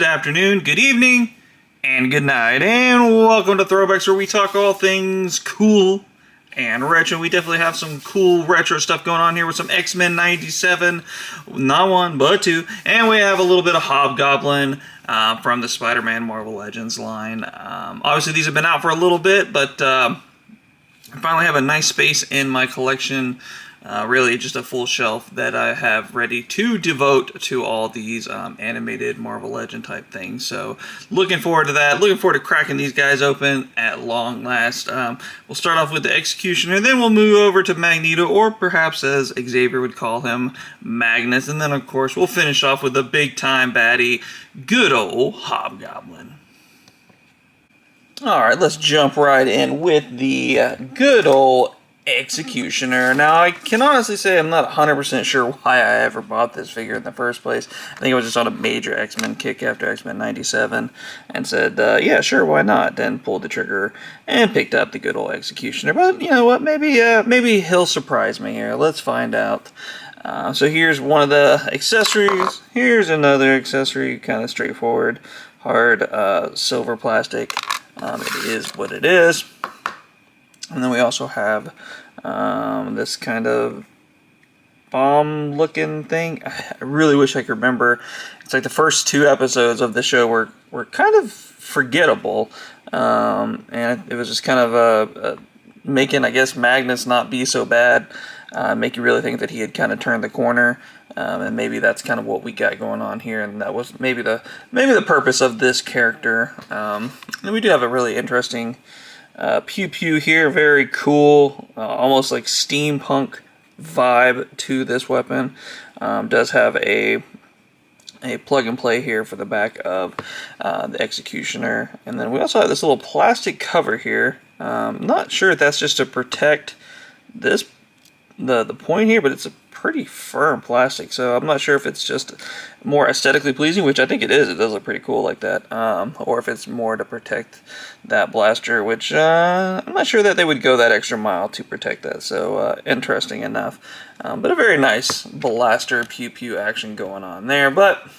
afternoon, good evening, and good night. And welcome to Throwbacks, where we talk all things cool and retro. We definitely have some cool retro stuff going on here with some X-Men 97, not one, but two. And we have a little bit of Hobgoblin from the Spider-Man Marvel Legends line. Obviously, these have been out for a little bit, but I finally have a nice space in my collection. Really just a full shelf that I have ready to devote to all these animated Marvel Legend type things. So looking forward to that. Looking forward to cracking these guys open at long last. We'll start off with the Executioner, then we'll move over to Magneto, or perhaps as Xavier would call him, Magnus. And then of course we'll finish off with the big time baddie, good old Hobgoblin. Alright, let's jump right in with the good old Executioner. Now, I can honestly say I'm not 100% sure why I ever bought this figure in the first place. I think it was just on a major X-Men kick after X-Men 97 and said, yeah, sure, why not? Then pulled the trigger and picked up the good old Executioner. But, you know what, maybe he'll surprise me here. Let's find out. So here's one of the accessories. Here's another accessory, kind of straightforward, hard silver plastic. It is what it is. And then we also have this kind of bomb-looking thing. I really wish I could remember. It's like the first two episodes of the show were kind of forgettable. And it was just kind of making, I guess, Magnus not be so bad. Make you really think that he had kind of turned the corner. And maybe that's kind of what we got going on here. And that was maybe the purpose of this character. And we do have a really interesting Pew Pew here, very cool, almost like steampunk vibe to this weapon. Does have a plug and play here for the back of the Executioner, and then we also have this little plastic cover here. Not sure if that's just to protect this the point here, but it's a pretty firm plastic, so I'm not sure if it's just more aesthetically pleasing, which I think it is. It does look pretty cool like that, or if it's more to protect that blaster, which I'm not sure that they would go that extra mile to protect that. So interesting enough, but a very nice blaster pew pew action going on there. But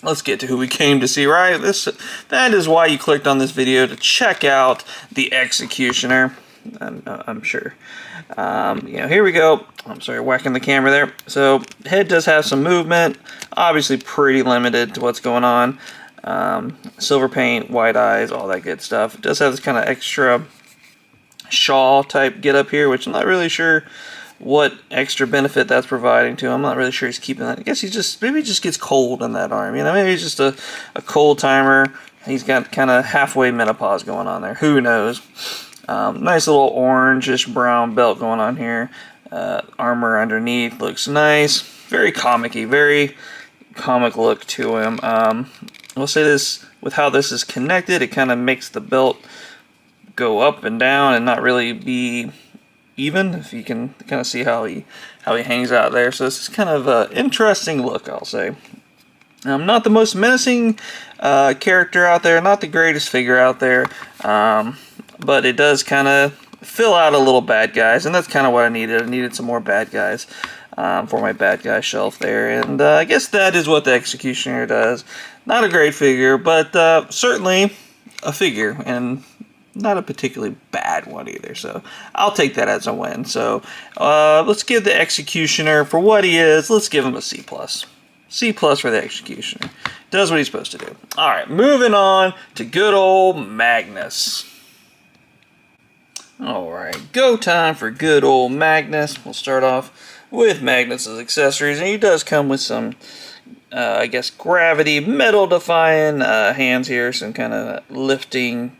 let's get to who we came to see, right? That is why you clicked on this video, to check out the Executioner. I'm sure. Here we go. I'm sorry, whacking the camera there. So, head does have some movement. Obviously, pretty limited to what's going on. Silver paint, white eyes, all that good stuff. It does have this kind of extra shawl type get up here, which I'm not really sure what extra benefit that's providing to him. I'm not really sure he's keeping that. I guess maybe he just gets cold in that arm. Maybe he's just a cold timer. He's got kind of halfway menopause going on there. Who knows? Nice little orangish brown belt going on here. Armor underneath looks nice. Very comic-y, very comic look to him. We'll say this, with how this is connected, it kind of makes the belt go up and down and not really be even, if you can kind of see how he hangs out there. So this is kind of an interesting look, I'll say. Not the most menacing character out there, not the greatest figure out there. But it does kind of fill out a little bad guys, and that's kind of what I needed. I needed some more bad guys for my bad guy shelf there, and I guess that is what the Executioner does. Not a great figure, but certainly a figure, and not a particularly bad one either, so I'll take that as a win. So let's give the Executioner, for what he is, let's give him a C+. C+ for the Executioner. Does what he's supposed to do. Alright, moving on to good old Magnus. Alright, go time for good old Magnus. We'll start off with Magnus's accessories, and he does come with some, I guess, gravity, metal-defying hands here, some kind of lifting.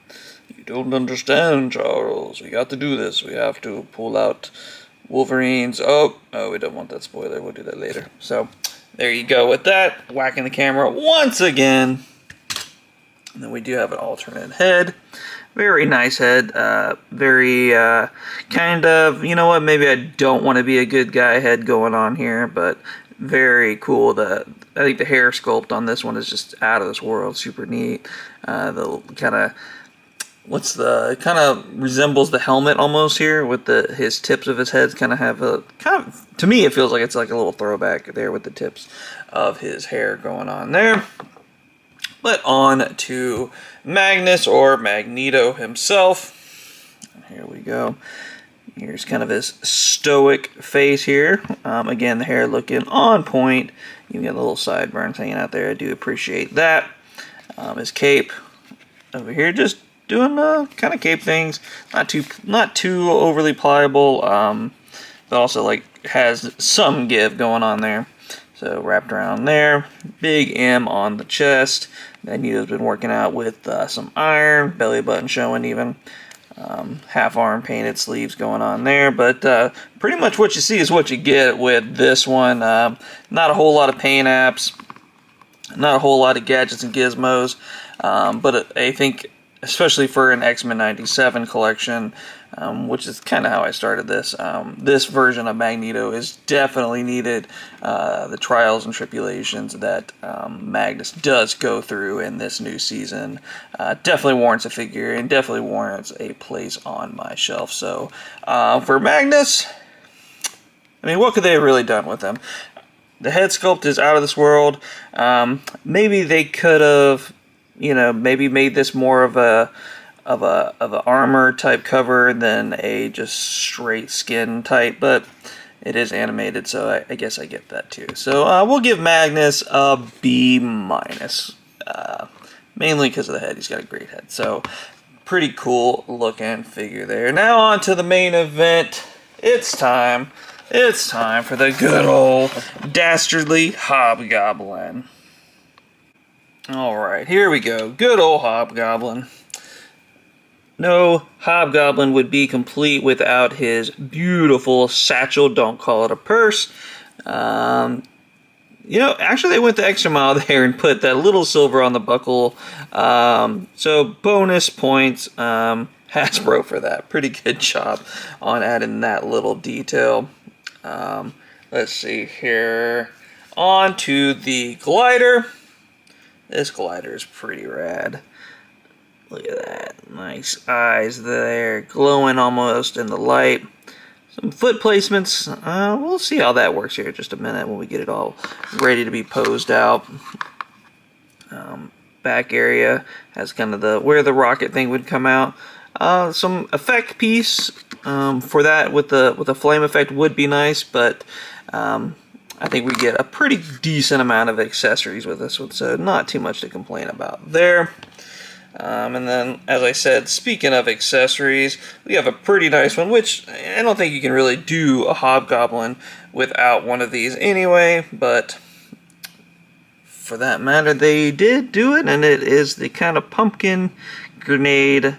You don't understand, Charles. We got to do this. We have to pull out Wolverine's. Oh, we don't want that spoiler. We'll do that later. So, there you go with that. Whacking the camera once again. And then we do have an alternate head. Very nice head, very kind of, you know what, maybe I don't want to be a good guy head going on here, but very cool. I think the hair sculpt on this one is just out of this world, super neat. The kind of resembles the helmet almost here, with his tips of his head kind of to me it feels like it's like a little throwback there with the tips of his hair going on there. But on to Magnus, or Magneto himself. Here we go. Here's kind of his stoic face here. Again, the hair looking on point. You get a little sideburns hanging out there. I do appreciate that. His cape over here, just doing kind of cape things. Not too overly pliable, but also like has some give going on there. So wrapped around there. Big M on the chest. Magneto's been working out with some iron, belly button showing even. Half arm painted sleeves going on there, but pretty much what you see is what you get with this one. Not a whole lot of paint apps, not a whole lot of gadgets and gizmos, but I think especially for an X-Men 97 collection, which is kind of how I started this. This version of Magneto is definitely needed. The trials and tribulations that Magnus does go through in this new season definitely warrants a figure and definitely warrants a place on my shelf. So for Magnus, I mean, what could they have really done with him? The head sculpt is out of this world. Maybe they could have, maybe made this more of a armor type cover than a just straight skin type, but it is animated, so I guess I get that too. So we'll give Magnus a B-, mainly because of the head. He's got a great head, so pretty cool looking figure there. Now on to the main event. It's time for the good old dastardly Hobgoblin. Alright, here we go. Good old Hobgoblin. No Hobgoblin would be complete without his beautiful satchel. Don't call it a purse. Actually they went the extra mile there and put that little silver on the buckle. So bonus points, Hasbro for that. Pretty good job on adding that little detail. Let's see here. On to the glider. This glider is pretty rad. Look at that. Nice eyes there, glowing almost in the light. Some foot placements. We'll see how that works here in just a minute when we get it all ready to be posed out. Back area has kind of where the rocket thing would come out. Some effect piece for that with the flame effect would be nice, but I think we get a pretty decent amount of accessories with this one, so not too much to complain about there. And then, as I said, speaking of accessories, we have a pretty nice one, which I don't think you can really do a Hobgoblin without one of these anyway, but for that matter, they did do it, and it is the kind of pumpkin grenade.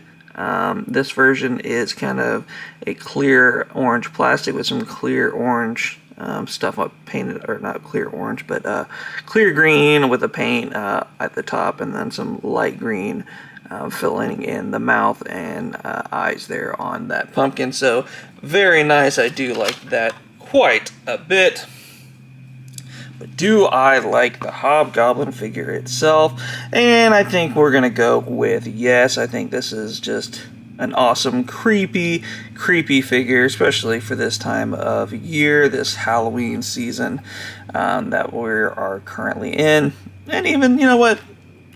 This version is kind of a clear orange plastic with some clear orange stuff painted, or not clear orange, but clear green with the paint at the top, and then some light green filling in the mouth and eyes there on that pumpkin. So very nice. I do like that quite a bit. But do I like the Hobgoblin figure itself? And I think we're going to go with yes. I think this is just an awesome, creepy figure, especially for this time of year, this Halloween season that we are currently in. And even, you know what,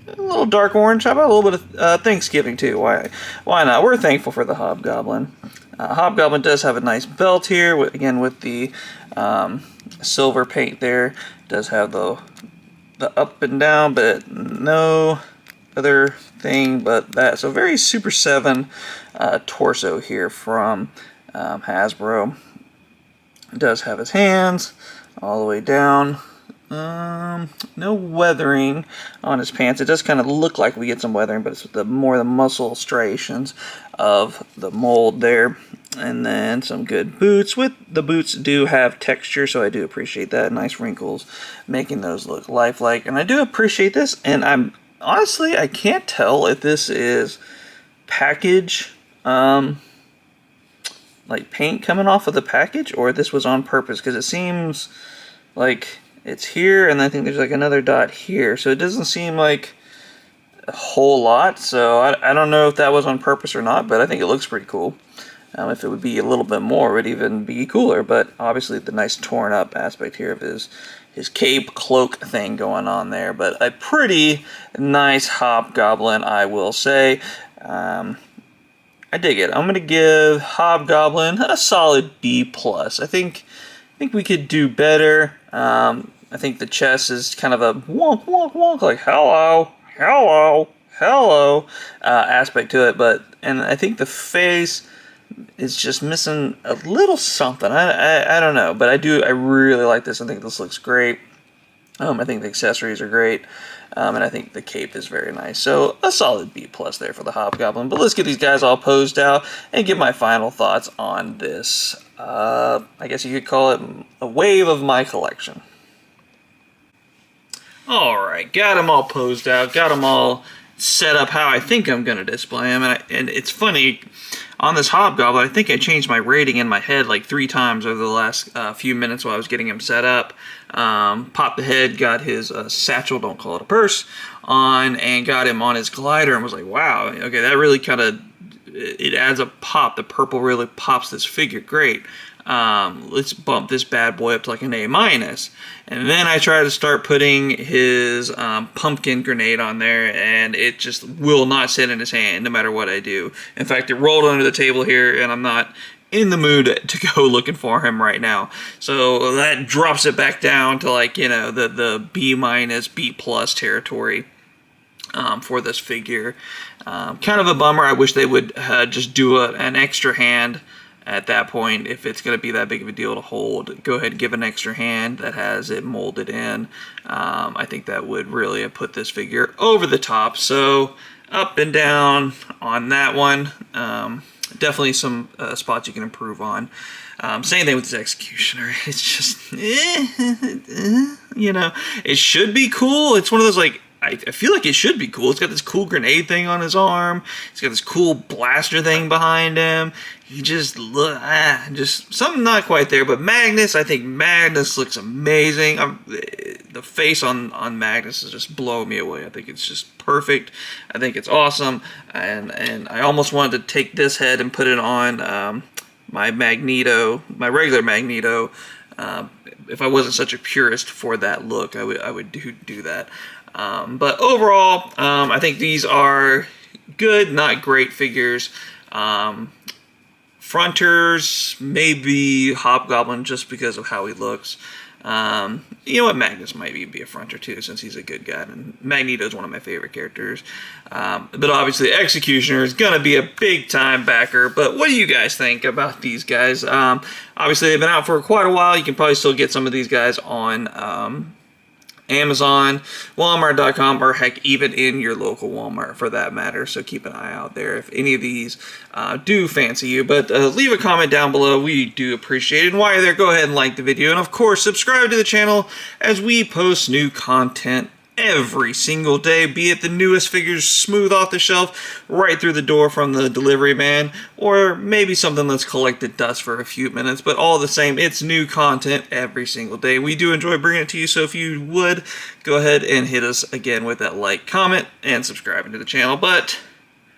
a little dark orange. How about a little bit of Thanksgiving too? Why not? We're thankful for the Hobgoblin. Hobgoblin does have a nice belt here, again with the silver paint there. Does have the up and down, but no other thing but that. So very Super 7 torso here from Hasbro. It does have his hands all the way down. No weathering on his pants. It does kind of look like we get some weathering, but it's more the muscle striations of the mold there. And then some good boots. The boots do have texture, so I do appreciate that. Nice wrinkles, making those look lifelike. And I do appreciate this, and honestly, I can't tell if this is package, like paint coming off of the package, or this was on purpose, because it seems like it's here, and I think there's like another dot here, so it doesn't seem like a whole lot. So I don't know if that was on purpose or not, but I think it looks pretty cool. If it would be a little bit more, it would even be cooler, but obviously the nice torn up aspect here of his his cape cloak thing going on there. But a pretty nice Hobgoblin, I will say. I dig it. I'm gonna give Hobgoblin a solid B+. I think we could do better. I think the chest is kind of a wonk, wonk, wonk, like hello, hello, hello aspect to it. And I think the face is just missing a little something. I don't know, but I really like this. I think this looks great. I think the accessories are great. And I think the cape is very nice. So a solid B+ there for the Hobgoblin. But let's get these guys all posed out and give my final thoughts on this. I guess you could call it a wave of my collection. Alright, got them all posed out. Got them all set up how I think I'm going to display them. And it's funny, on this Hobgoblin, I think I changed my rating in my head like 3 times over the last few minutes while I was getting him set up. Popped the head, got his satchel, don't call it a purse, on, and got him on his glider and was like, wow, okay, that really kind of, it adds a pop. The purple really pops this figure great. Let's bump this bad boy up to like an A-. And then I try to start putting his pumpkin grenade on there, and it just will not sit in his hand no matter what I do. In fact, it rolled under the table here, and I'm not in the mood to go looking for him right now. So that drops it back down to like, you know, the B-, B+ territory for this figure. Kind of a bummer. I wish they would just do an extra hand at that point. If it's going to be that big of a deal to hold, go ahead and give an extra hand that has it molded in. I think that would really have put this figure over the top. So up and down on that one. Definitely some spots you can improve on. Same thing with this Executioner. It's just, you know, it should be cool. It's one of those, like, I feel like it should be cool. It's got this cool grenade thing on his arm. He's got this cool blaster thing behind him. He just just something not quite there. But Magnus, I think Magnus looks amazing. The face on Magnus is just blowing me away. I think it's just perfect. I think it's awesome. And I almost wanted to take this head and put it on my Magneto, my regular Magneto. If I wasn't such a purist for that look, I would do that. But overall, I think these are good, not great figures. Fronters, maybe Hobgoblin just because of how he looks. You know what, Magnus might even be a fronter too, since he's a good guy, and Magneto is one of my favorite characters. But obviously, Executioner is going to be a big-time backer. But what do you guys think about these guys? Obviously, they've been out for quite a while. You can probably still get some of these guys on Amazon, Walmart.com, or heck, even in your local Walmart for that matter. So keep an eye out there if any of these do fancy you. But leave a comment down below. We do appreciate it. And while you're there, go ahead and like the video. And of course, subscribe to the channel as we post new content every single day, be it the newest figures smooth off the shelf right through the door from the delivery man, or maybe something that's collected dust for a few minutes. But all the same, it's new content every single day. We do enjoy bringing it to you, so if you would, go ahead and hit us again with that like, comment, and subscribing to the channel. But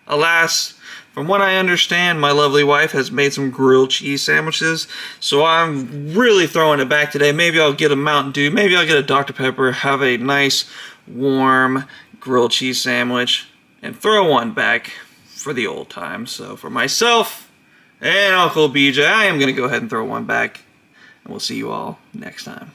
alas, from what I understand, my lovely wife has made some grilled cheese sandwiches, so I'm really throwing it back today. Maybe I'll get a Mountain Dew, maybe I'll get a Dr. Pepper, have a nice, warm grilled cheese sandwich, and throw one back for the old times. So for myself and Uncle BJ, I am going to go ahead and throw one back, and we'll see you all next time.